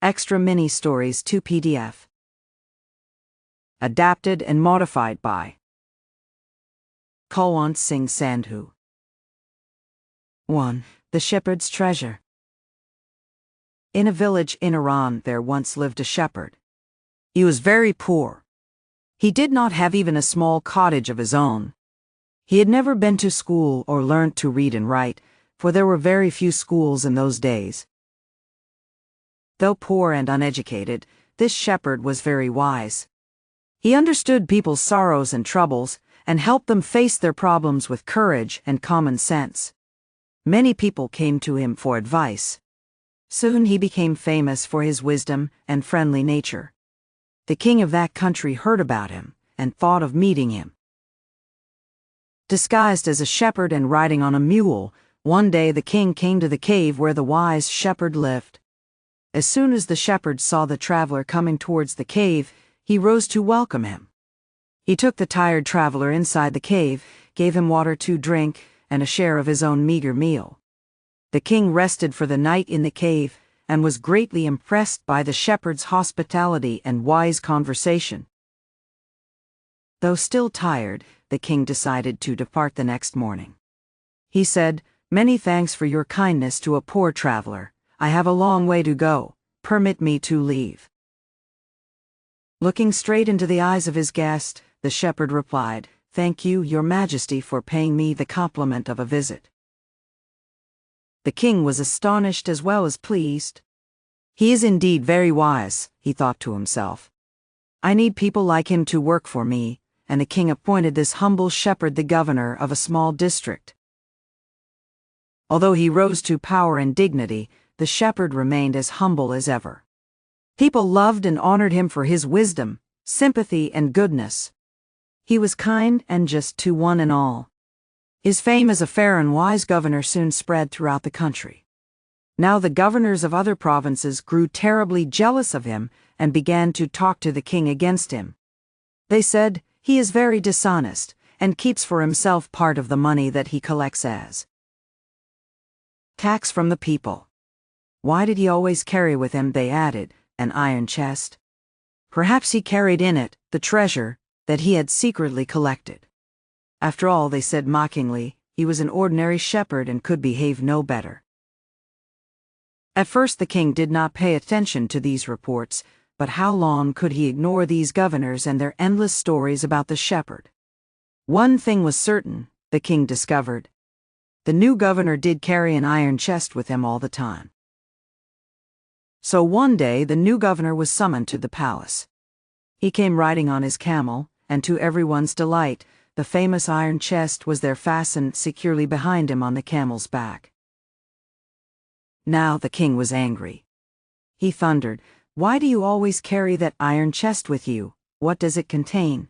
Extra Mini Stories 2 PDF. Adapted and modified by Kulwant Singh Sandhu. 1. The Shepherd's Treasure. In a village in Iran there once lived a shepherd. He was very poor. He did not have even a small cottage of his own. He had never been to school or learnt to read and write, for there were very few schools in those days. Though poor and uneducated, this shepherd was very wise. He understood people's sorrows and troubles, and helped them face their problems with courage and common sense. Many people came to him for advice. Soon he became famous for his wisdom and friendly nature. The king of that country heard about him, and thought of meeting him. Disguised as a shepherd and riding on a mule, one day the king came to the cave where the wise shepherd lived. As soon as the shepherd saw the traveler coming towards the cave, he rose to welcome him. He took the tired traveler inside the cave, gave him water to drink, and a share of his own meager meal. The king rested for the night in the cave, and was greatly impressed by the shepherd's hospitality and wise conversation. Though still tired, the king decided to depart the next morning. He said, "Many thanks for your kindness to a poor traveler. I have a long way to go. Permit me to leave." Looking straight into the eyes of his guest, the shepherd replied, "Thank you, Your Majesty, for paying me the compliment of a visit." The king was astonished as well as pleased. "He is indeed very wise," he thought to himself. "I need people like him to work for me," and the king appointed this humble shepherd the governor of a small district. Although he rose to power and dignity, the shepherd remained as humble as ever. People loved and honored him for his wisdom, sympathy, and goodness. He was kind and just to one and all. His fame as a fair and wise governor soon spread throughout the country. Now the governors of other provinces grew terribly jealous of him and began to talk to the king against him. They said, "He is very dishonest, and keeps for himself part of the money that he collects as tax from the people." Why did he always carry with him, they added, an iron chest? Perhaps he carried in it the treasure that he had secretly collected. After all, they said mockingly, he was an ordinary shepherd and could behave no better. At first the king did not pay attention to these reports, but how long could he ignore these governors and their endless stories about the shepherd? One thing was certain, the king discovered. The new governor did carry an iron chest with him all the time. So one day the new governor was summoned to the palace. He came riding on his camel, and to everyone's delight, the famous iron chest was there fastened securely behind him on the camel's back. Now the king was angry. He thundered, "Why do you always carry that iron chest with you? What does it contain?"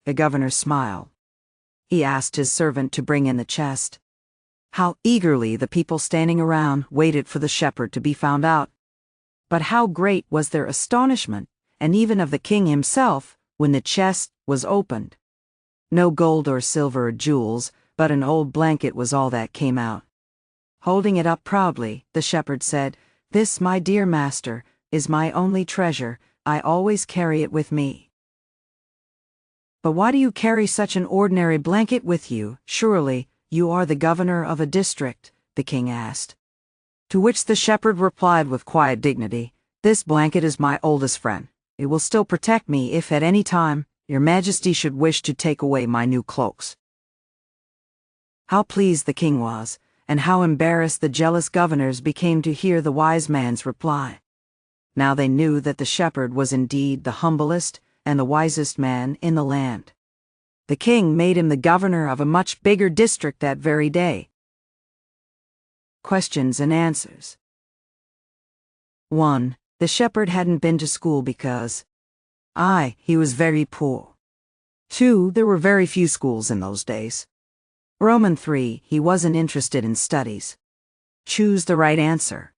The governor smiled. He asked his servant to bring in the chest. How eagerly the people standing around waited for the shepherd to be found out. But how great was their astonishment, and even of the king himself, when the chest was opened. No gold or silver or jewels, but an old blanket was all that came out. Holding it up proudly, the shepherd said, "This, my dear master, is my only treasure. I always carry it with me." "But why do you carry such an ordinary blanket with you? Surely you are the governor of a district," the king asked. To which the shepherd replied with quiet dignity, "This blanket is my oldest friend. It will still protect me if at any time Your Majesty should wish to take away my new cloaks." How pleased the king was, and how embarrassed the jealous governors became to hear the wise man's reply. Now they knew that the shepherd was indeed the humblest and the wisest man in the land. The king made him the governor of a much bigger district that very day. Questions and answers. 1. The shepherd hadn't been to school because he was very poor. 2. There were very few schools in those days. 3. He wasn't interested in studies. Choose the right answer.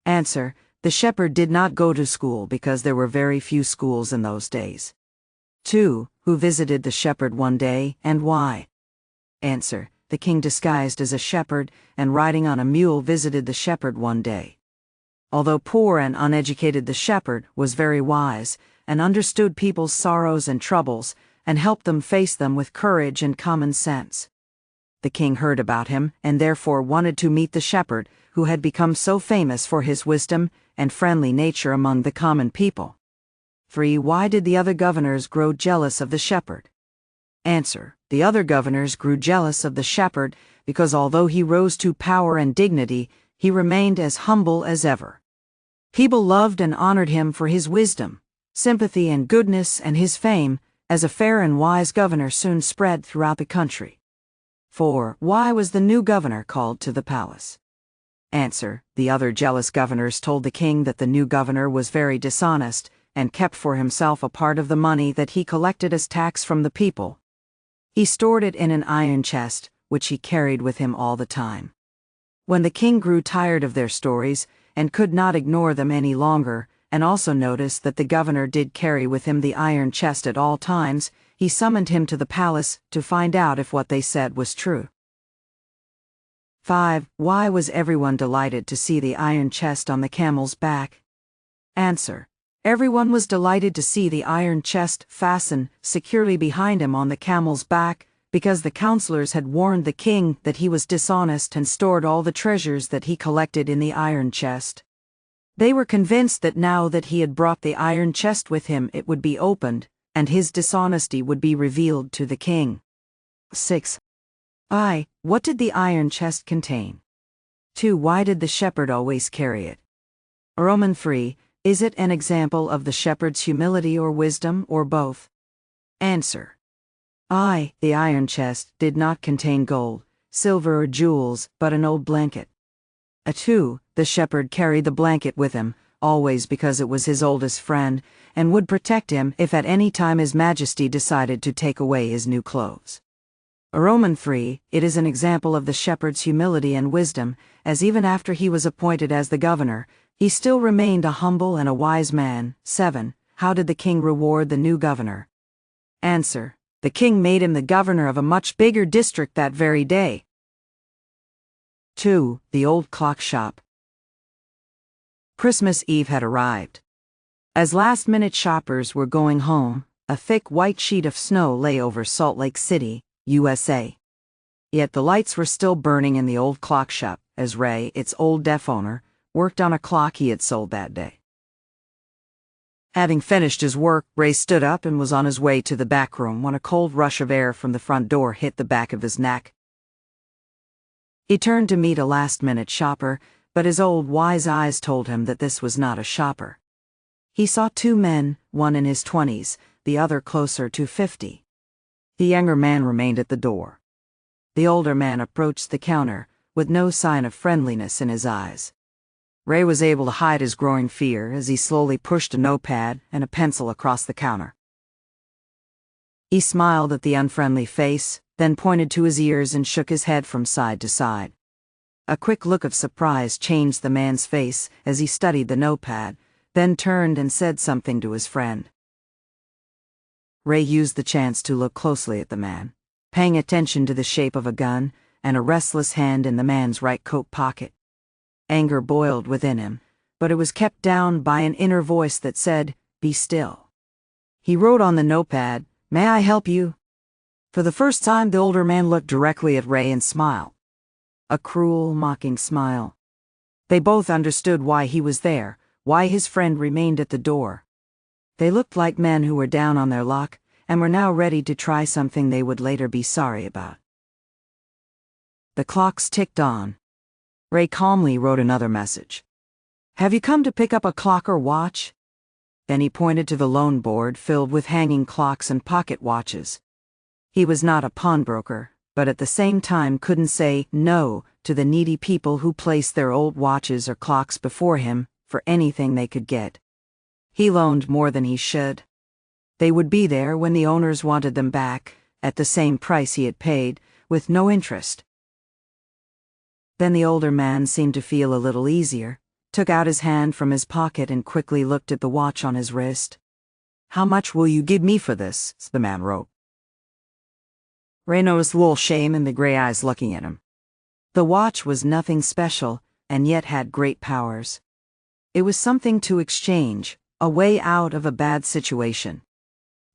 Answer. The shepherd did not go to school because there were very few schools in those days. 2. Who visited the shepherd one day, and why? Answer. The king disguised as a shepherd and riding on a mule visited the shepherd one day. Although poor and uneducated, the shepherd was very wise, and understood people's sorrows and troubles, and helped them face them with courage and common sense. The king heard about him, and therefore wanted to meet the shepherd, who had become so famous for his wisdom and friendly nature among the common people. 3. Why did the other governors grow jealous of the shepherd? Answer. The other governors grew jealous of the shepherd because although he rose to power and dignity, he remained as humble as ever. People loved and honored him for his wisdom, sympathy, and goodness, and his fame as a fair and wise governor soon spread throughout the country. 4. Why was the new governor called to the palace? Answer. The other jealous governors told the king that the new governor was very dishonest and kept for himself a part of the money that he collected as tax from the people. He stored it in an iron chest, which he carried with him all the time. When the king grew tired of their stories and could not ignore them any longer, and also noticed that the governor did carry with him the iron chest at all times, he summoned him to the palace to find out if what they said was true. 5. Why was everyone delighted to see the iron chest on the camel's back? Answer. Everyone was delighted to see the iron chest fastened securely behind him on the camel's back, because the counselors had warned the king that he was dishonest and stored all the treasures that he collected in the iron chest. They were convinced that now that he had brought the iron chest with him, it would be opened, and his dishonesty would be revealed to the king. 6. What did the iron chest contain? 2. Why did the shepherd always carry it? Roman 3. Is it an example of the shepherd's humility or wisdom, or both? Answer. The iron chest did not contain gold, silver, or jewels, but an old blanket. 2. The shepherd carried the blanket with him, always, because it was his oldest friend, and would protect him if at any time His Majesty decided to take away his new clothes. Roman 3. It is an example of the shepherd's humility and wisdom, as even after he was appointed as the governor, he still remained a humble and a wise man. 7. How did the king reward the new governor? Answer. The king made him the governor of a much bigger district that very day. 2. The old clock shop. Christmas Eve had arrived. As last-minute shoppers were going home, a thick white sheet of snow lay over Salt Lake City, USA. Yet the lights were still burning in the old clock shop, as Ray, its old deaf owner, worked on a clock he had sold that day. Having finished his work, Ray stood up and was on his way to the back room when a cold rush of air from the front door hit the back of his neck. He turned to meet a last-minute shopper, but his old wise eyes told him that this was not a shopper. He saw two men, one in his 20s, the other closer to 50. The younger man remained at the door. The older man approached the counter, with no sign of friendliness in his eyes. Ray was able to hide his growing fear as he slowly pushed a notepad and a pencil across the counter. He smiled at the unfriendly face, then pointed to his ears and shook his head from side to side. A quick look of surprise changed the man's face as he studied the notepad, then turned and said something to his friend. Ray used the chance to look closely at the man, paying attention to the shape of a gun and a restless hand in the man's right coat pocket. Anger boiled within him, but it was kept down by an inner voice that said, "Be still." He wrote on the notepad, "May I help you?" For the first time, the older man looked directly at Ray and smiled. A cruel, mocking smile. They both understood why he was there, why his friend remained at the door. They looked like men who were down on their luck and were now ready to try something they would later be sorry about. The clocks ticked on. Ray calmly wrote another message. "Have you come to pick up a clock or watch?" Then he pointed to the loan board filled with hanging clocks and pocket watches. He was not a pawnbroker, but at the same time couldn't say no to the needy people who placed their old watches or clocks before him for anything they could get. He loaned more than he should. They would be there when the owners wanted them back, at the same price he had paid, with no interest. Then the older man seemed to feel a little easier, took out his hand from his pocket and quickly looked at the watch on his wrist. "How much will you give me for this?" the man wrote. Ray noticed a little shame in the gray eyes looking at him. The watch was nothing special, and yet had great powers. It was something to exchange, a way out of a bad situation.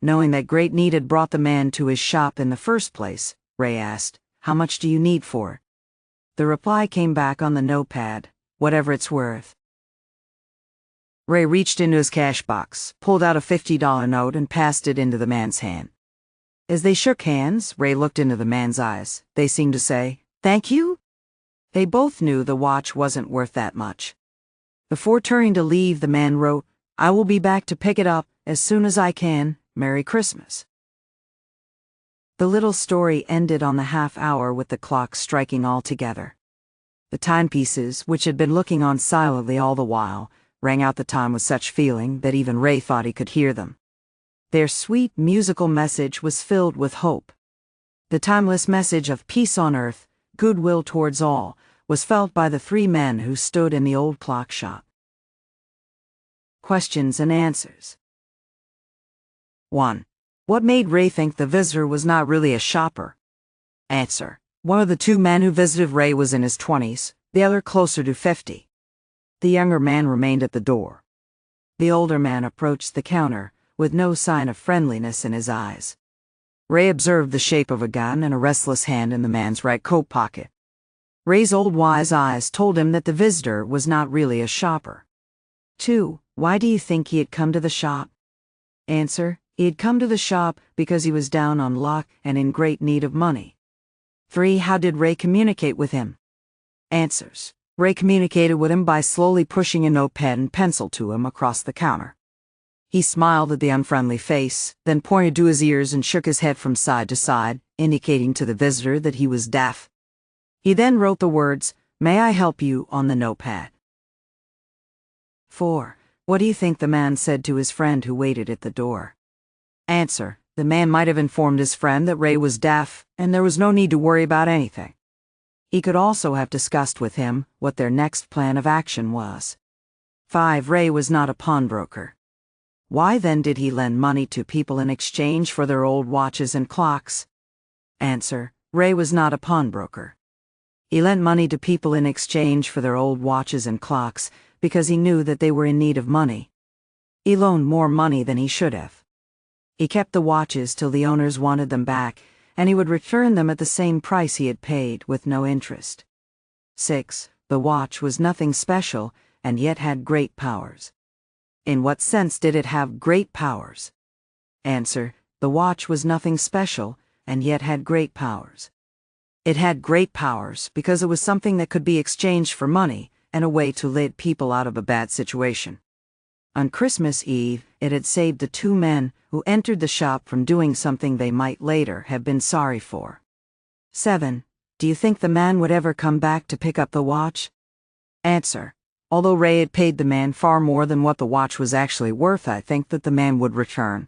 Knowing that great need had brought the man to his shop in the first place, Ray asked, "How much do you need for it?" The reply came back on the notepad, "Whatever it's worth." Ray reached into his cash box, pulled out a $50 note, and passed it into the man's hand. As they shook hands, Ray looked into the man's eyes. They seemed to say, "Thank you?" They both knew the watch wasn't worth that much. Before turning to leave, the man wrote, "I will be back to pick it up as soon as I can. Merry Christmas." The little story ended on the half hour with the clock striking all together. The timepieces, which had been looking on silently all the while, rang out the time with such feeling that even Ray thought he could hear them. Their sweet musical message was filled with hope. The timeless message of peace on earth, goodwill towards all, was felt by the three men who stood in the old clock shop. Questions and answers. 1. What made Ray think the visitor was not really a shopper? Answer. One of the two men who visited Ray was in his 20s, the other closer to 50. The younger man remained at the door. The older man approached the counter, with no sign of friendliness in his eyes. Ray observed the shape of a gun and a restless hand in the man's right coat pocket. Ray's old wise eyes told him that the visitor was not really a shopper. 2. Why do you think he had come to the shop? Answer. He had come to the shop because he was down on luck and in great need of money. 3. How did Ray communicate with him? Answers. Ray communicated with him by slowly pushing a notepad and pencil to him across the counter. He smiled at the unfriendly face, then pointed to his ears and shook his head from side to side, indicating to the visitor that he was deaf. He then wrote the words, "May I help you?" on the notepad. 4. What do you think the man said to his friend who waited at the door? Answer. The man might have informed his friend that Ray was deaf, and there was no need to worry about anything. He could also have discussed with him what their next plan of action was. 5. Ray was not a pawnbroker. Why then did he lend money to people in exchange for their old watches and clocks? Answer. Ray was not a pawnbroker. He lent money to people in exchange for their old watches and clocks because he knew that they were in need of money. He loaned more money than he should have. He kept the watches till the owners wanted them back, and he would return them at the same price he had paid, with no interest. 6. The watch was nothing special, and yet had great powers. In what sense did it have great powers? Answer. The watch was nothing special, and yet had great powers. It had great powers because it was something that could be exchanged for money, and a way to lead people out of a bad situation. On Christmas Eve, it had saved the two men who entered the shop from doing something they might later have been sorry for. 7. Do you think the man would ever come back to pick up the watch? Answer. Although Ray had paid the man far more than what the watch was actually worth, I think that the man would return.